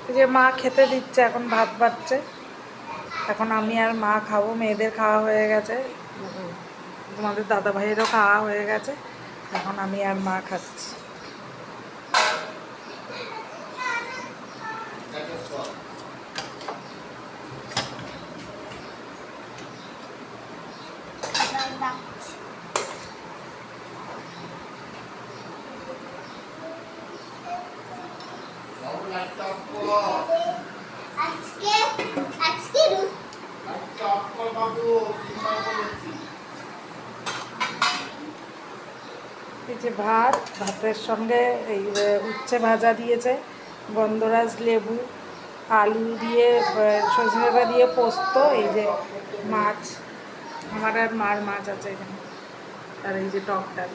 এই যে মা খেতে দিচ্ছে, এখন ভাত বাড়ছে। এখন আমি আর মা খাবো, মেয়েদের খাওয়া হয়ে গেছে, তোমাদের দাদা ভাইয়েরও খাওয়া হয়ে গেছে, এখন আমি আর মা খাচ্ছি। এই যে ভাত, ভাতের সঙ্গে এই উচ্ছে ভাজা দিয়েছে, গন্ধরাজ লেবু, আলু দিয়ে, সজনে ডাঁটা দিয়ে পোস্ত, এই যে মাছ, আমার আর মার মাছ আছে এখানে, আর এই যে টক ডাল।